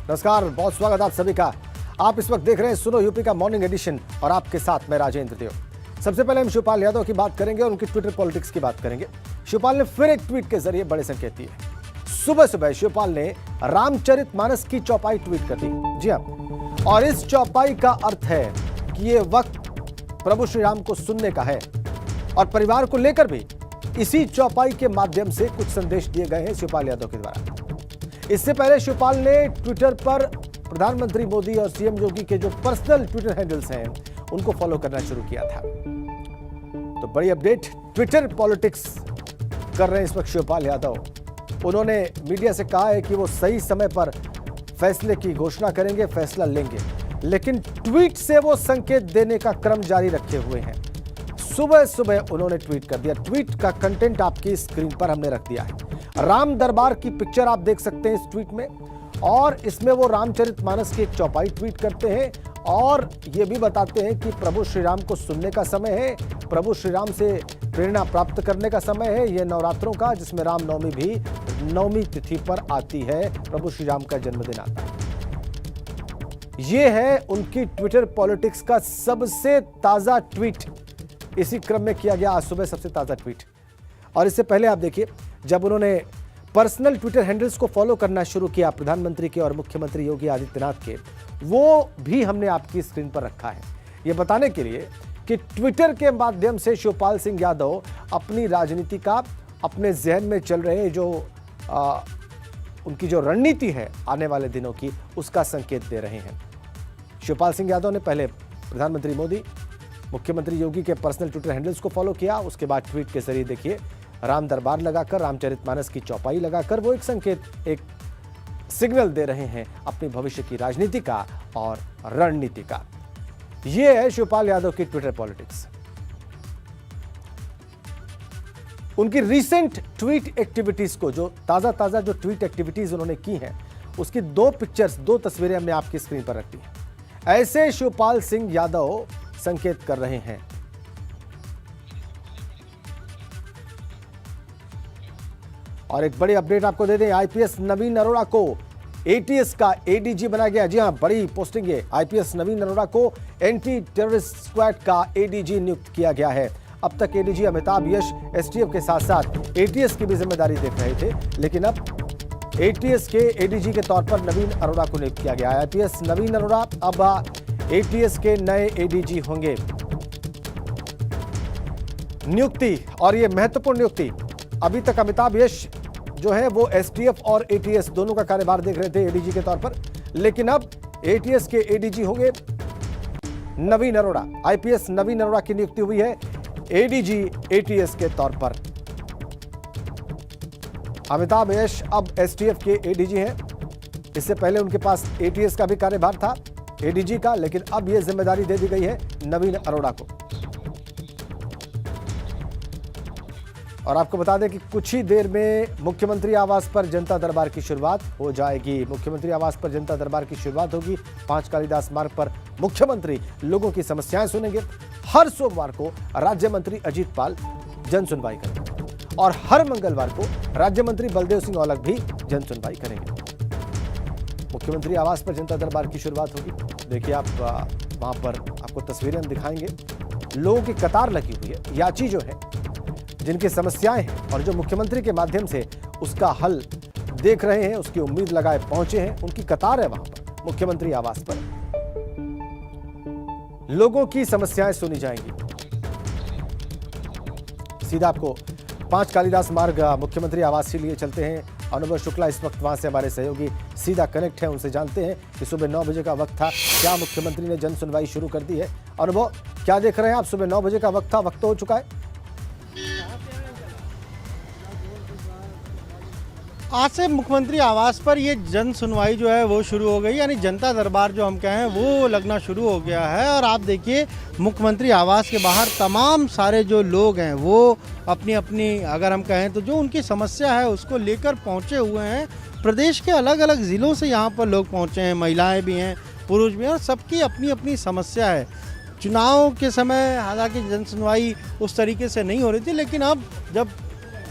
नमस्कार, बहुत स्वागत आप सभी का। आप इस वक्त देख रहे हैं सुनो यूपी का मॉर्निंग एडिशन और आपके साथ मैं राजेंद्र देव। सबसे पहले हम शिवपाल यादव की बात करेंगे और उनकी ट्विटर पॉलिटिक्स की बात करेंगे। शिवपाल ने फिर एक ट्वीट के जरिए बड़े संकेत दिए। सुबह सुबह शिवपाल ने रामचरितमानस की चौपाई ट्वीट कर दी। जी हां, और इस चौपाई का अर्थ है कि ये वक्त प्रभु श्री राम को सुनने का है और परिवार को लेकर भी इसी चौपाई के माध्यम से कुछ संदेश दिए गए हैं शिवपाल यादव के द्वारा। इससे पहले शिवपाल ने ट्विटर पर प्रधानमंत्री मोदी और सीएम योगी के जो पर्सनल ट्विटर हैंडल्स हैं उनको फॉलो करना शुरू किया था। तो बड़ी अपडेट, ट्विटर पॉलिटिक्स कर रहे हैं इस वक्त शिवपाल यादव। उन्होंने मीडिया से कहा है कि वो सही समय पर फैसले की घोषणा करेंगे, फैसला लेंगे, लेकिन ट्वीट से वो संकेत देने का क्रम जारी रखे हुए हैं। सुबह सुबह उन्होंने ट्वीट कर दिया। ट्वीट का कंटेंट आपकी स्क्रीन पर हमने रख दिया है। राम दरबार की पिक्चर आप देख सकते हैं इस ट्वीट में, और इसमें वो रामचरितमानस की एक चौपाई ट्वीट करते हैं और ये भी बताते हैं कि प्रभु श्री राम को सुनने का समय है, प्रभु श्री राम से प्रेरणा प्राप्त करने का समय है। ये नवरात्रों का, जिसमें रामनवमी भी नवमी तिथि पर आती है, प्रभु श्री राम का जन्मदिन आता है। ये है उनकी ट्विटर पॉलिटिक्स का सबसे ताजा ट्वीट। इसी क्रम में किया गया आज सुबह सबसे ताजा ट्वीट। और इससे पहले आप देखिए, जब उन्होंने पर्सनल ट्विटर हैंडल्स को फॉलो करना शुरू किया प्रधानमंत्री के और मुख्यमंत्री योगी आदित्यनाथ के, वो भी हमने आपकी स्क्रीन पर रखा है, ये बताने के लिए कि ट्विटर के माध्यम से शिवपाल सिंह यादव अपनी राजनीति का, अपने जहन में चल रहे जो उनकी जो रणनीति है आने वाले दिनों की, उसका संकेत दे रहे हैं। शिवपाल सिंह यादव ने पहले प्रधानमंत्री मोदी, मुख्यमंत्री योगी के पर्सनल ट्विटर हैंडल्स को फॉलो किया। उसके बाद ट्वीट के जरिए देखिए राम दरबार लगाकर, रामचरितमानस की चौपाई लगाकर वो एक संकेत, एक सिग्नल दे रहे हैं अपनी भविष्य की राजनीति का और रणनीति का। ये है शिवपाल यादव की ट्विटर पॉलिटिक्स। उनकी रीसेंट ट्वीट एक्टिविटीज को, जो ताजा जो ट्वीट एक्टिविटीज उन्होंने की हैं, उसकी दो पिक्चर्स, दो तस्वीरें हमने आपकी स्क्रीन पर रखी हैं। ऐसे शिवपाल सिंह यादव संकेत कर रहे हैं। और एक बड़ी अपडेट आपको दे दें, आईपीएस नवीन अरोड़ा को एटीएस का एडीजी बनाया गया। जी हां, बड़ी पोस्टिंग है। आईपीएस नवीन अरोड़ा को एंटी टेररिस्ट स्क्वाड का एडीजी नियुक्त किया गया है। अब तक एडीजी अमिताभ यश एसटीएफ के साथ साथ एटीएस की भी जिम्मेदारी देख रहे थे, लेकिन अब एटीएस के एडीजी के तौर पर नवीन अरोड़ा को नियुक्त किया गया है। आईपीएस नवीन अरोड़ा अब एटीएस के नए एडीजी होंगे। नियुक्ति, और ये महत्वपूर्ण नियुक्ति, अभी तक अमिताभ यश जो है वो एसटीएफ और एटीएस दोनों का कार्यभार देख रहे थे एडीजी के तौर पर, लेकिन अब एटीएस के एडीजी होंगे नवीन अरोड़ा। आईपीएस नवीन अरोड़ा की नियुक्ति हुई है एडीजी एटीएस के तौर पर। अमिताभ यश अब एसटीएफ के एडीजी हैं। इससे पहले उनके पास एटीएस का भी कार्यभार था, एडीजी का, लेकिन अब यह जिम्मेदारी दे दी गई है नवीन अरोड़ा को। और आपको बता दें कि कुछ ही देर में मुख्यमंत्री आवास पर जनता दरबार की शुरुआत हो जाएगी। मुख्यमंत्री आवास पर जनता दरबार की शुरुआत होगी। 5 कालिदास मार्ग पर मुख्यमंत्री लोगों की समस्याएं सुनेंगे। हर सोमवार को राज्य मंत्री अजीत पाल जन सुनवाई करेंगे और हर मंगलवार को राज्य मंत्री बलदेव सिंह औलख भी जन सुनवाई करेंगे। मुख्यमंत्री आवास पर जनता दरबार की शुरुआत होगी। देखिए आप वहां पर आपको तस्वीरें हम दिखाएंगे। लोगों की कतार लगी हुई है। याची जो है, जिनकी समस्याएं हैं और जो मुख्यमंत्री के माध्यम से उसका हल देख रहे हैं, उसकी उम्मीद लगाए पहुंचे हैं, उनकी कतार है वहां पर मुख्यमंत्री आवास पर। लोगों की समस्याएं सुनी जाएंगी। सीधा आपको 5 कालिदास मार्ग मुख्यमंत्री आवास के लिए चलते हैं। अनुभव शुक्ला इस वक्त वहां से हमारे सहयोगी सीधा कनेक्ट है, उनसे जानते हैं कि सुबह 9 बजे का वक्त था, क्या मुख्यमंत्री ने जन सुनवाई शुरू कर दी है? अनुभव, क्या देख रहे हैं आप? सुबह 9 बजे का वक्त था, वक्त तो हो चुका है। आज से मुख्यमंत्री आवास पर ये जन सुनवाई जो है वो शुरू हो गई, यानी जनता दरबार जो हम कहें वो लगना शुरू हो गया है। और आप देखिए मुख्यमंत्री आवास के बाहर तमाम सारे जो लोग हैं वो अपनी अपनी, अगर हम कहें तो जो उनकी समस्या है उसको लेकर पहुंचे हुए हैं। प्रदेश के अलग अलग ज़िलों से यहाँ पर लोग पहुंचे हैं, महिलाएं भी हैं, पुरुष भी हैं, और सबकी अपनी अपनी समस्या है। चुनाव के समय हालांकि जन सुनवाई उस तरीके से नहीं हो रही थी, लेकिन अब जब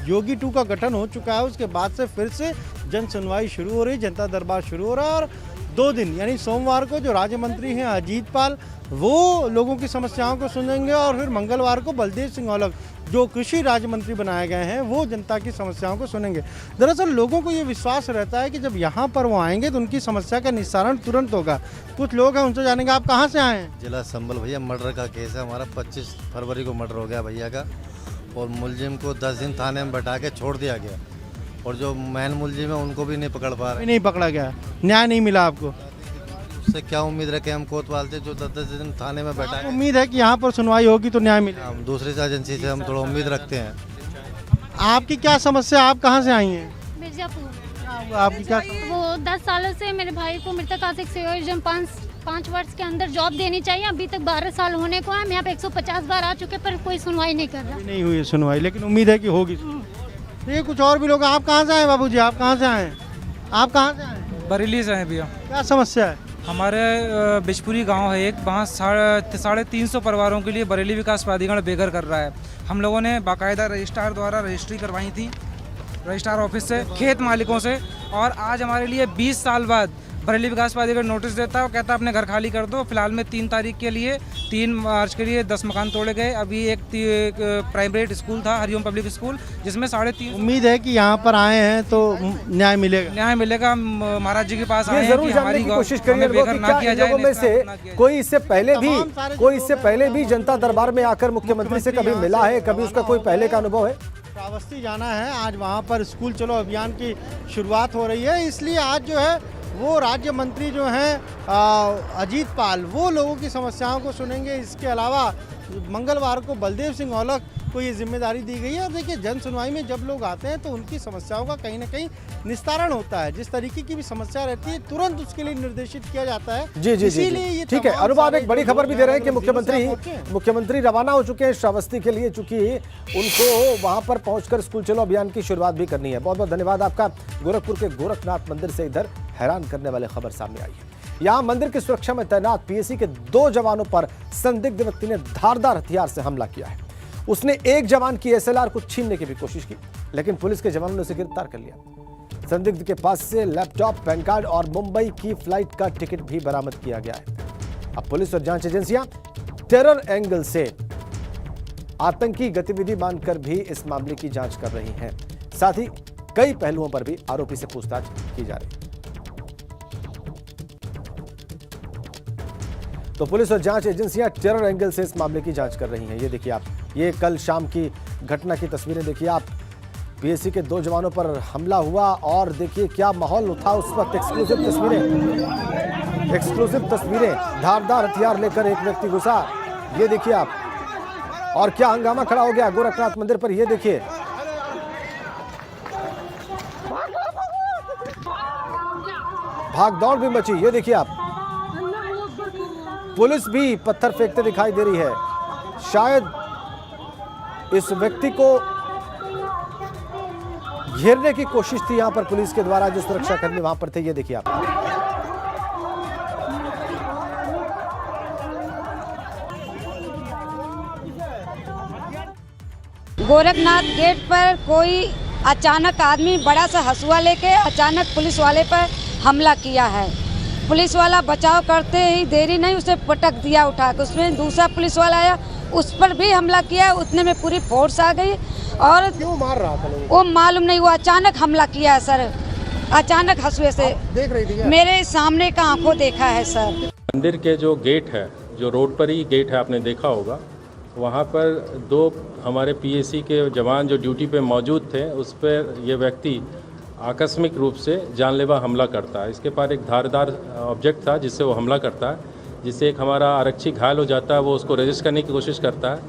योगी 2 का गठन हो चुका है उसके बाद से फिर से जन सुनवाई शुरू हो रही, जनता दरबार शुरू हो रहा है। और 2 दिन यानी सोमवार को जो राज्य मंत्री हैं अजीत पाल वो लोगों की समस्याओं को सुनेंगे और फिर मंगलवार को बलदेव सिंह औलख जो कृषि राज्य मंत्री बनाए गए हैं वो जनता की समस्याओं को सुनेंगे। दरअसल लोगों को ये विश्वास रहता है कि जब यहाँ पर वो आएंगे तो उनकी समस्या का निस्तारण तुरंत होगा। कुछ लोग हैं उनसे जानेंगे, आप कहाँ से आए हैं? जिला संबल भैया, मर्डर का केस है हमारा। 25 फरवरी को मर्डर हो गया भैया का और मुलजिम को 10 दिन थाने में बैठा के छोड़ दिया गया और जो मैन मुलजिम है उनको भी नहीं पकड़ पा रहे। नहीं पकड़ा गया, न्याय नहीं मिला आपको? उससे क्या उम्मीद रखे हम कोतवाल से जो 10 दिन थाने में बैठा है। उम्मीद है कि यहाँ पर सुनवाई होगी तो न्याय मिलेगा? हम दूसरी एजेंसी से हम थोड़ा उम्मीद रखते हैं। आपकी क्या समस्या, आप कहाँ से आई हैं? मिर्जापुर। आपकी क्या? वो 10 सालों से मेरे भाई को मृतक आश्रित सेवा योजना 5 वर्ष के अंदर जॉब देनी चाहिए। अभी तक 12 साल होने को है। हम यहाँ पे 150 बार आ चुके पर कोई सुनवाई नहीं कर रहा। नहीं हुई है सुनवाई, लेकिन उम्मीद है कि होगी। ये कुछ और भी लोग। आप कहाँ से आए बाबूजी, आप कहाँ से आए? आप कहाँ से आए? बरेली से हैं भैया। क्या समस्या है? हमारे बिजपुरी गांव है एक, वहाँ 350 परिवारों के लिए बरेली विकास प्राधिकरण बेघर कर रहा है। हम लोगों ने बाकायदा रजिस्ट्रार द्वारा रजिस्ट्री करवाई थी रजिस्ट्रार ऑफिस से, खेत मालिकों से, और आज हमारे लिए 20 साल बाद बरेली विकास प्राधिकरण नोटिस देता है और कहता है अपने घर खाली कर दो। फिलहाल में 3 तारीख के लिए 3 मार्च के लिए 10 मकान तोड़े गए। अभी एक प्राइवेट स्कूल था, हरिओम पब्लिक स्कूल, जिसमें 3.5। उम्मीद है कि यहाँ पर आए हैं तो न्याय मिलेगा? न्याय मिलेगा। हम महाराज जी के पास आए ये हैं जरूर कि जानने हमारी की कोशिश करिए हमें बेघर कि ना क्या किया इन जाए, लोगों में से निष्कासित ना किया जाए। कोई इससे पहले भी जनता दरबार में आकर मुख्यमंत्री से कभी मिला है, कभी उसका कोई पहले का अनुभव है? श्रावस्ती जाना है, आज वहाँ पर स्कूल चलो अभियान की शुरुआत हो रही है, इसलिए आज जो है वो राज्य मंत्री जो हैं अजीत पाल वो लोगों की समस्याओं को सुनेंगे। इसके अलावा मंगलवार को बलदेव सिंह औलख को ये जिम्मेदारी दी गई है। और देखिए, जन सुनवाई में जब लोग आते हैं तो उनकी समस्याओं का कहीं ना कहीं निस्तारण होता है। जिस तरीके की भी समस्या रहती है तुरंत उसके लिए निर्देशित किया जाता है। जी जी इसीलिए जी ये ठीक है। तमाम अनुभव सारे एक बड़ी जो खबर भी दे रहे हैं कि लोग मुख्यमंत्री रवाना हो चुके हैं श्रावस्ती के लिए, चूंकि उनको वहां पर पहुंचकर स्कूल चलो अभियान की शुरुआत भी करनी है। बहुत बहुत धन्यवाद आपका। गोरखपुर के गोरखनाथ मंदिर से इधर हैरान करने वाली खबर सामने आई है। यहाँ मंदिर की सुरक्षा में तैनात पीएसी के 2 जवानों पर संदिग्ध व्यक्ति ने धारदार हथियार से हमला किया है। उसने एक जवान की एसएलआर को छीनने की भी कोशिश की, लेकिन पुलिस के जवानों ने उसे गिरफ्तार कर लिया। संदिग्ध के पास से लैपटॉप, पैन कार्ड और मुंबई की फ्लाइट का टिकट भी बरामद किया गया है। अब पुलिस और जांच एजेंसियां टेरर एंगल से आतंकी गतिविधि मानकर भी इस मामले की जांच कर रही हैं। साथ ही कई पहलुओं पर भी आरोपी से पूछताछ की जा रही है। तो पुलिस और जांच एजेंसियां टेरर एंगल से इस मामले की जांच कर रही हैं। ये देखिए आप, ये कल शाम की घटना की तस्वीरें देखिए आप। पीएसी के 2 जवानों पर हमला हुआ और देखिए क्या माहौल था उस वक्त। एक्सक्लूसिव तस्वीरें, धारदार हथियार लेकर एक व्यक्ति घुसा, ये देखिए आप। और क्या हंगामा खड़ा हो गया गोरखनाथ मंदिर पर, ये देखिए। भाग दौड़ भी मची, ये देखिए आप। पुलिस भी पत्थर फेंकते दिखाई दे रही है। शायद इस व्यक्ति को घेरने की कोशिश थी यहां पर पुलिस के द्वारा, जो सुरक्षाकर्मी वहां पर थे, ये देखिए आप। गोरखनाथ गेट पर कोई अचानक आदमी बड़ा सा हंसुआ लेके अचानक पुलिस वाले पर हमला किया है। पुलिस वाला बचाव करते ही देरी नहीं, उसे पटक दिया उठा के। उसमें दूसरा पुलिस वाला आया, उस पर भी हमला किया। उतने में पूरी फोर्स आ गई और क्यों मार रहा था लोगों? वो मालूम नहीं, वो अचानक हमला किया है सर, अचानक हंसुए से। देख रही थी? मेरे सामने का आंखों देखा है सर। मंदिर के जो गेट है, जो रोड पर ही गेट है, आपने देखा होगा, वहाँ पर 2 हमारे पीएसी के जवान जो ड्यूटी पे मौजूद थे, उस पर ये व्यक्ति आकस्मिक रूप से जानलेवा हमला करता है। इसके पास एक धारदार ऑब्जेक्ट था जिससे वो हमला करता है, जिससे एक हमारा आरक्षी घायल हो जाता है। वो उसको रेजिस्ट करने की कोशिश करता है।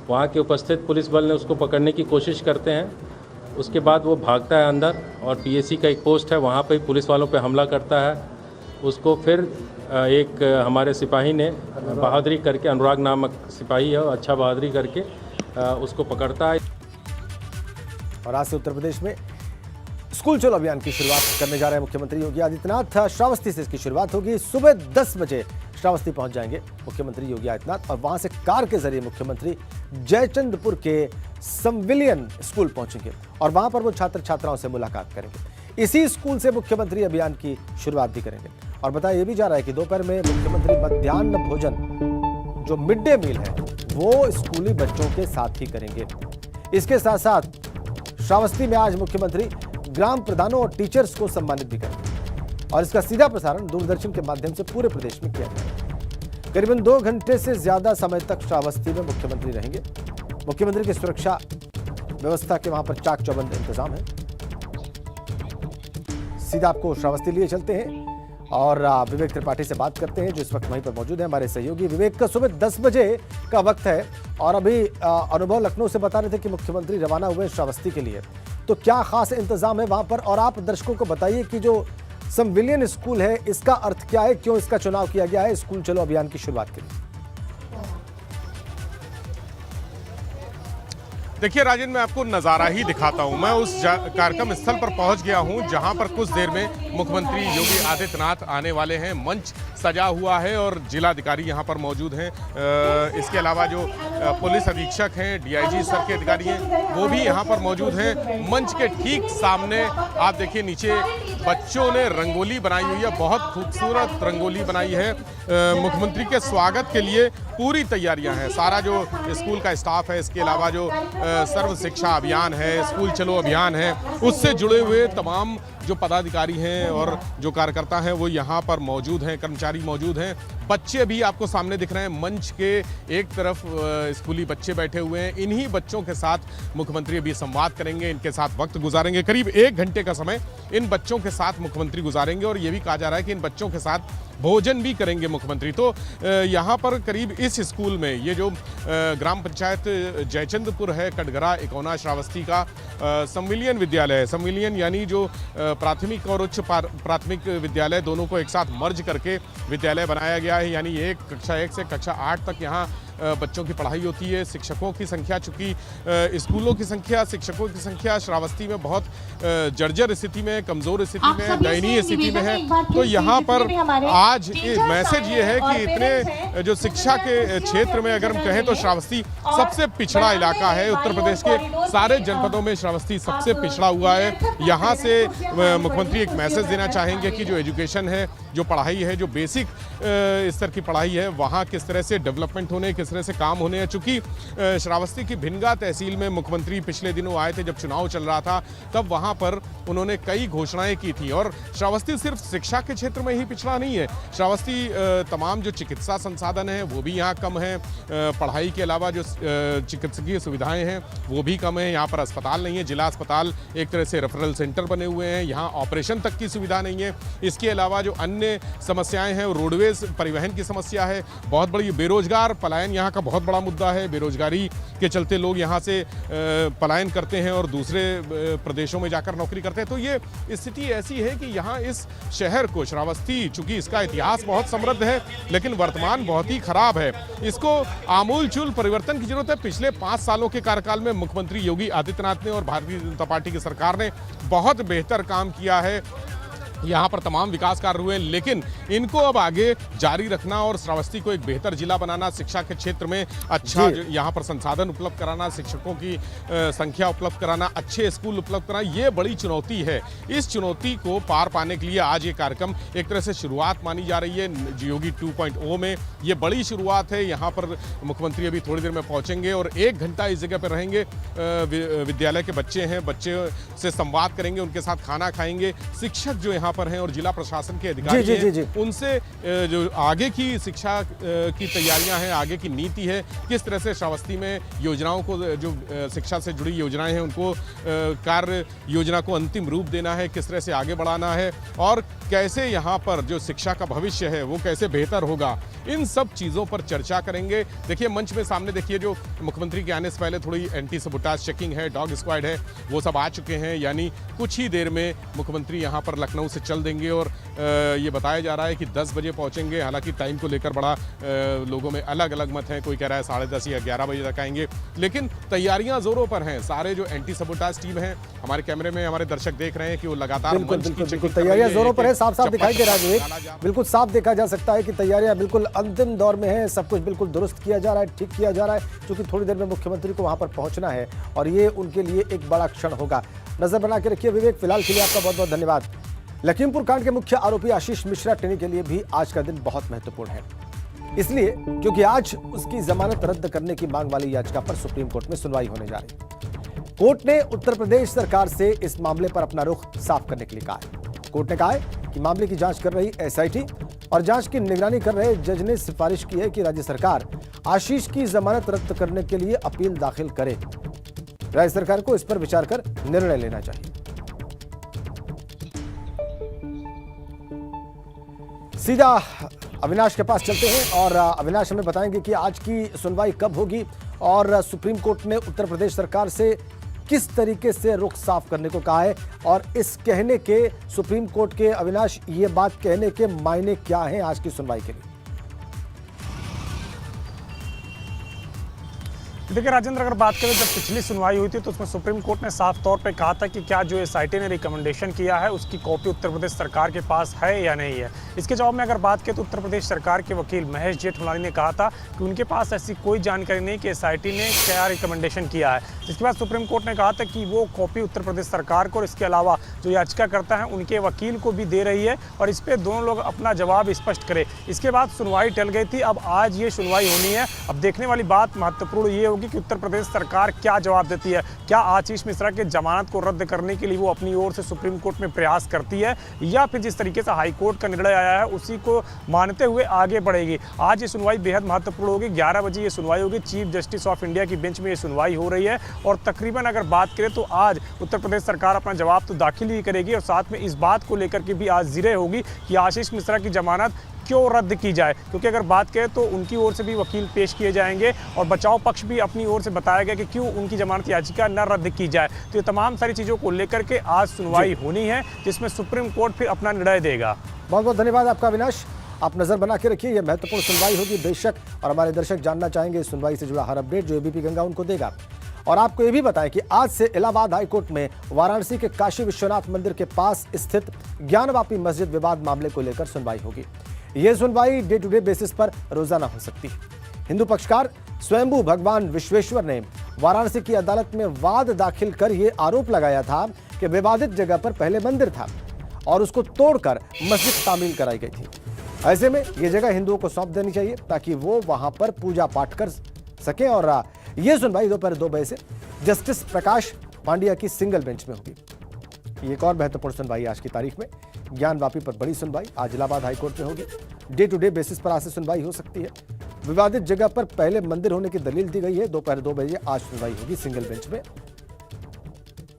वहाँ के उपस्थित पुलिस बल ने उसको पकड़ने की कोशिश करते हैं। उसके बाद वो भागता है अंदर और पीएसी का एक पोस्ट है, वहाँ पे पुलिस वालों पे हमला करता है। उसको फिर एक हमारे सिपाही ने बहादुरी करके, अनुराग नामक सिपाही है, अच्छा बहादुरी करके उसको पकड़ता है। और आज से उत्तर प्रदेश में स्कूल चलो अभियान की शुरुआत करने जा रहे हैं मुख्यमंत्री योगी आदित्यनाथ। श्रावस्ती से इसकी शुरुआत होगी। सुबह 10 बजे श्रावस्ती पहुंच जाएंगे मुख्यमंत्री योगी आदित्यनाथ और वहां से कार के जरिए मुख्यमंत्री जयचंद्रपुर के संविलियन स्कूल पहुंचेंगे और वहां पर वो छात्र छात्राओं से मुलाकात करेंगे। इसी स्कूल से मुख्यमंत्री अभियान की शुरुआत भी करेंगे और बताया ये भी जा रहा है कि दोपहर में मुख्यमंत्री मध्याह्न भोजन जो मिड डे मील है वो स्कूली बच्चों के साथ ही करेंगे। इसके साथ साथ श्रावस्ती में आज मुख्यमंत्री ग्राम प्रधानों और टीचर्स को सम्मानित भी करेंगे और इसका सीधा प्रसारण दूरदर्शन के माध्यम से पूरे प्रदेश में किया जाएगा। करीबन 2 घंटे से ज्यादा समय तक श्रावस्ती में मुख्यमंत्री रहेंगे। मुख्यमंत्री की सुरक्षा व्यवस्था के वहां पर चाक चौबंद इंतजाम है। सीधा आपको श्रावस्ती लिए चलते हैं और विवेक त्रिपाठी से बात करते हैं जो इस वक्त वहीं पर मौजूद है, हमारे सहयोगी। विवेक, का सुबह 10 बजे का वक्त है और अभी अनुभव लखनऊ से बता रहे थे कि मुख्यमंत्री रवाना हुए श्रावस्ती के लिए, तो क्या खास इंतजाम है वहां पर? और आप दर्शकों को बताइए कि जो संविलियन स्कूल है इसका अर्थ क्या है, क्यों इसका चुनाव किया गया है स्कूल चलो अभियान की शुरुआत के लिए? देखिए राजेंद्र, मैं आपको नज़ारा ही दिखाता हूं। मैं उस कार्यक्रम स्थल पर पहुंच गया हूं जहां पर कुछ देर में मुख्यमंत्री योगी आदित्यनाथ आने वाले हैं। मंच सजा हुआ है और जिलाधिकारी यहां पर मौजूद हैं। इसके अलावा जो पुलिस अधीक्षक हैं, डीआईजी स्तर के अधिकारी हैं, वो भी यहां पर मौजूद हैं। मंच के ठीक सामने आप देखिए नीचे बच्चों ने रंगोली बनाई हुई है, बहुत खूबसूरत रंगोली बनाई है। मुख्यमंत्री के स्वागत के लिए पूरी तैयारियां हैं। सारा जो स्कूल का स्टाफ है, इसके अलावा जो सर्व शिक्षा अभियान है, स्कूल चलो अभियान है, उससे जुड़े हुए तमाम जो पदाधिकारी हैं और जो कार्यकर्ता हैं वो यहाँ पर मौजूद हैं, कर्मचारी मौजूद हैं। बच्चे भी आपको सामने दिख रहे हैं। मंच के एक तरफ स्कूली बच्चे बैठे हुए हैं। इन्हीं बच्चों के साथ मुख्यमंत्री अभी संवाद करेंगे, इनके साथ वक्त गुजारेंगे। करीब 1 घंटे का समय इन बच्चों के साथ मुख्यमंत्री गुजारेंगे और ये भी कहा जा रहा है कि इन बच्चों के साथ भोजन भी करेंगे मुख्यमंत्री। तो यहाँ पर करीब इस स्कूल में ये जो ग्राम पंचायत जयचंद्रपुर है, कटघरा इकोना श्रावस्ती का संविलियन विद्यालय है। संविलियन यानी जो प्राथमिक और उच्च प्राथमिक विद्यालय दोनों को एक साथ मर्ज करके विद्यालय बनाया गया है। यानी कक्षा 1 से कक्षा 8 तक यहाँ बच्चों की पढ़ाई होती है। शिक्षकों की संख्या, चूंकि स्कूलों की संख्या, शिक्षकों की संख्या श्रावस्ती में बहुत जर्जर स्थिति में, कमजोर स्थिति में, दयनीय स्थिति में है। तो यहाँ पर आज मैसेज ये है कि इतने जो शिक्षा के क्षेत्र में अगर हम कहें तो श्रावस्ती सबसे पिछड़ा इलाका है। उत्तर प्रदेश के सारे जनपदों में श्रावस्ती सबसे पिछड़ा हुआ है। यहाँ से मुख्यमंत्री एक मैसेज देना चाहेंगे कि जो एजुकेशन है, जो पढ़ाई है, जो बेसिक स्तर की पढ़ाई है, वहाँ किस तरह से डेवलपमेंट होने, किस तरह से काम होने हैं। चूंकि श्रावस्ती की भिनगा तहसील में मुख्यमंत्री पिछले दिनों आए थे, जब चुनाव चल रहा था, तब वहाँ पर उन्होंने कई घोषणाएं की थी। और श्रावस्ती सिर्फ शिक्षा के क्षेत्र में ही पिछड़ा नहीं है। श्रावस्ती तमाम जो चिकित्सा संसाधन हैं वो भी यहाँ कम है। पढ़ाई के अलावा जो चिकित्सकीय सुविधाएं हैं वो भी कम है। यहाँ पर अस्पताल नहीं है, जिला अस्पताल एक तरह से रेफरल सेंटर बने हुए हैं। यहाँ ऑपरेशन तक की सुविधा नहीं है। इसके अलावा जो अन्य समस्याएं हैं, रोडवेज परिवहन की समस्या है, बहुत बड़ी बेरोजगार पलायन यहाँ का बहुत बड़ा मुद्दा है। बेरोजगारी के चलते लोग यहाँ से पलायन करते हैं और दूसरे प्रदेशों में जाकर नौकरी करते हैं। तो ये स्थिति ऐसी है कि यहाँ इस शहर को, श्रावस्ती, चूंकि इसका इतिहास बहुत समृद्ध है लेकिन वर्तमान बहुत ही खराब है, इसको आमूलचूल परिवर्तन की जरूरत है। पिछले 5 सालों के कार्यकाल में मुख्यमंत्री योगी आदित्यनाथ ने और भारतीय जनता पार्टी की सरकार ने बहुत बेहतर काम किया है। यहाँ पर तमाम विकास कार्य हुए, लेकिन इनको अब आगे जारी रखना और श्रावस्ती को एक बेहतर जिला बनाना, शिक्षा के क्षेत्र में अच्छा यहाँ पर संसाधन उपलब्ध कराना, शिक्षकों की संख्या उपलब्ध कराना, अच्छे स्कूल उपलब्ध कराना, ये बड़ी चुनौती है। इस चुनौती को पार पाने के लिए आज ये कार्यक्रम एक तरह से शुरुआत मानी जा रही है। योगी 2.0 में ये बड़ी शुरुआत है। यहाँ पर मुख्यमंत्री अभी थोड़ी देर में पहुँचेंगे और 1 घंटा इस जगह पर रहेंगे। विद्यालय के बच्चे हैं, बच्चे से संवाद करेंगे, उनके साथ खाना खाएंगे। शिक्षक जो यहाँ पर हैं और जिला प्रशासन के अधिकारी हैं, उनसे जो आगे की शिक्षा की तैयारियां हैं, आगे की नीति है, किस तरह से श्रावस्ती में योजनाओं को, जो शिक्षा से जुड़ी योजनाएं हैं, उनको कार्य योजना को अंतिम रूप देना है, किस तरह से आगे बढ़ाना है और कैसे यहाँ पर जो शिक्षा का भविष्य है वो कैसे बेहतर होगा, इन सब चीज़ों पर चर्चा करेंगे। देखिए मंच में सामने देखिए, जो मुख्यमंत्री के आने से पहले थोड़ी एंटी सबोटाज चेकिंग है, डॉग स्क्वाड है, वो सब आ चुके हैं। यानी कुछ ही देर में मुख्यमंत्री यहाँ पर लखनऊ से चल देंगे और ये बताया जा रहा है कि 10 बजे पहुँचेंगे। हालांकि टाइम को लेकर बड़ा लोगों में अलग अलग मत हैं। कोई कह रहा है 10:30 या 11 बजे तक आएंगे, लेकिन तैयारियां जोरों पर हैं। सारे जो एंटी सबोटाज टीम है, हमारे कैमरे में हमारे दर्शक देख रहे हैं कि वो लगातार बिल्कुल तैयारियां जोरों पर है। साफ साफ दिखाई दे रहा है, बिल्कुल साफ देखा जा सकता है कि तैयारियां बिल्कुल अंतिम दौर में है। सब कुछ बिल्कुल दुरुस्त किया जा रहा है, ठीक किया जा रहा है, क्योंकि थोड़ी देर में मुख्यमंत्री को वहां पर पहुंचना है और ये उनके लिए एक बड़ा क्षण होगा। नजर बना के रखिए विवेक। फिलहाल के लिए आपका बहुत बहुत धन्यवाद। लखीमपुर कांड के मुख्य आरोपी आशीष मिश्रा टेनी के लिए भी आज का दिन बहुत महत्वपूर्ण है, इसलिए क्योंकि आज उसकी जमानत रद्द करने की मांग वाली याचिका पर सुप्रीम कोर्ट में सुनवाई होने जा रही है। कोर्ट ने उत्तर प्रदेश सरकार से इस मामले पर अपना रुख साफ करने के लिए कहा है। कोर्ट ने कहा है कि मामले की जांच कर रही एसआईटी और जांच की निगरानी कर रहे जज ने सिफारिश की है कि राज्य सरकार आशीष की जमानत रद्द करने के लिए अपील दाखिल करे। राज्य सरकार को इस पर विचार कर निर्णय लेना चाहिए। सीधा अविनाश के पास चलते हैं और अविनाश हमें बताएंगे कि आज की सुनवाई कब होगी और सुप्रीम कोर्ट ने उत्तर प्रदेश सरकार से किस तरीके से रुख साफ करने को कहा है और इस कहने के सुप्रीम कोर्ट के अविनाश ये बात कहने के मायने क्या हैं आज की सुनवाई के लिए? देखिए राजेंद्र, अगर बात करें जब पिछली सुनवाई हुई थी तो उसमें सुप्रीम कोर्ट ने साफ तौर पे कहा था कि क्या जो एसआईटी ने रिकमेंडेशन किया है उसकी कॉपी उत्तर प्रदेश सरकार के पास है या नहीं है। इसके जवाब में अगर बात करें तो उत्तर प्रदेश सरकार के वकील महेश जेठमलानी ने कहा था कि उनके पास ऐसी कोई जानकारी नहीं कि एसआईटी ने क्या रिकमेंडेशन किया है। जिसके बाद सुप्रीम कोर्ट ने कहा था कि वो कॉपी उत्तर प्रदेश सरकार को और इसके अलावा जो याचिका करता है उनके वकील को भी दे रही है और इस पर दोनों लोग अपना जवाब स्पष्ट करें। इसके बाद सुनवाई टल गई थी, अब आज ये सुनवाई होनी है। अब देखने वाली बात महत्वपूर्ण ये होगी कि उत्तर प्रदेश सरकार क्या जवाब देती है। क्या आशीष मिश्रा के जमानत को रद्द करने के लिए वो अपनी ओर से सुप्रीम कोर्ट में प्रयास करती है या फिर जिस तरीके से हाई कोर्ट का निर्णय आया है उसी को मानते हुए आगे बढ़ेगी। आज ये सुनवाई बेहद महत्वपूर्ण होगी। 11 बजे ये सुनवाई होगी। चीफ जस्टिस ऑफ इंडिया की बेंच में ये सुनवाई हो रही है और तकरीबन अगर बात करें तो आज उत्तर प्रदेश सरकार अपना जवाब तो दाखिल ही करेगी और साथ में इस बात को लेकर के भी आज जिरह होगी कि आशीष मिश्रा की जमानत क्यों रद्द की जाए। क्योंकि अगर बात करें तो उनकी ओर से भी वकील पेश किए जाएंगे और बचाव पक्ष भी अपनी ओर से बताया गया कि क्यों उनकी जमानत याचिका न रद्द की जाए। तो ये तमाम सारी चीज़ों को लेकर के आज सुनवाई होनी है जिसमें सुप्रीम कोर्ट फिर अपना निर्णय देगा। बहुत बहुत धन्यवाद आपका अविनाश। आप नजर बना के रखिए, यह महत्वपूर्ण सुनवाई होगी बेशक, और हमारे दर्शक जानना चाहेंगे इस सुनवाई से जुड़ा हर अपडेट जो एबीपी गंगा उनको देगा। और आपको यह भी बताएं कि आज से इलाहाबाद हाईकोर्ट में वाराणसी के काशी विश्वनाथ मंदिर के पास स्थित ज्ञानवापी मस्जिद विवाद मामले को लेकर सुनवाई होगी। यह सुनवाई डे टू डे बेसिस पर रोजाना हो सकती है। हिंदू पक्षकार स्वयंभू भगवान विश्वेश्वर ने वाराणसी की अदालत में वाद दाखिल कर यह आरोप लगाया था कि विवादित जगह पर पहले मंदिर था और उसको तोड़कर मस्जिद तामील कराई गई थी। ऐसे में यह जगह हिंदुओं को सौंप देनी चाहिए ताकि वो वहां पर पूजा पाठ कर सकें। और यह सुनवाई दोपहर 2 बजे से जस्टिस प्रकाश पांड्या की सिंगल बेंच में होगी। एक और महत्वपूर्ण सुनवाई आज की तारीख में ज्ञानवापी पर बड़ी सुनवाई आज इलाहाबाद हाईकोर्ट में होगी। डे टू डे बेसिस पर आज से सुनवाई हो सकती है। विवादित जगह पर पहले मंदिर होने की दलील दी गई है। दोपहर 2 बजे आज सुनवाई होगी सिंगल बेंच में।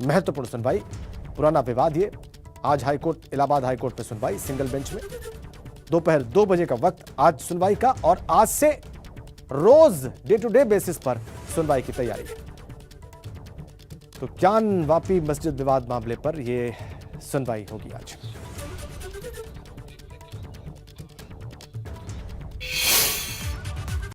महत्वपूर्ण सुनवाई, पुराना विवाद ये। आज हाईकोर्ट इलाहाबाद हाईकोर्ट में सुनवाई सिंगल बेंच में। दोपहर 2 बजे का वक्त आज सुनवाई का और आज से रोज डे टू डे बेसिस पर सुनवाई की तैयारी है। तो ज्ञानवापी मस्जिद विवाद मामले पर यह सुनवाई होगी आज।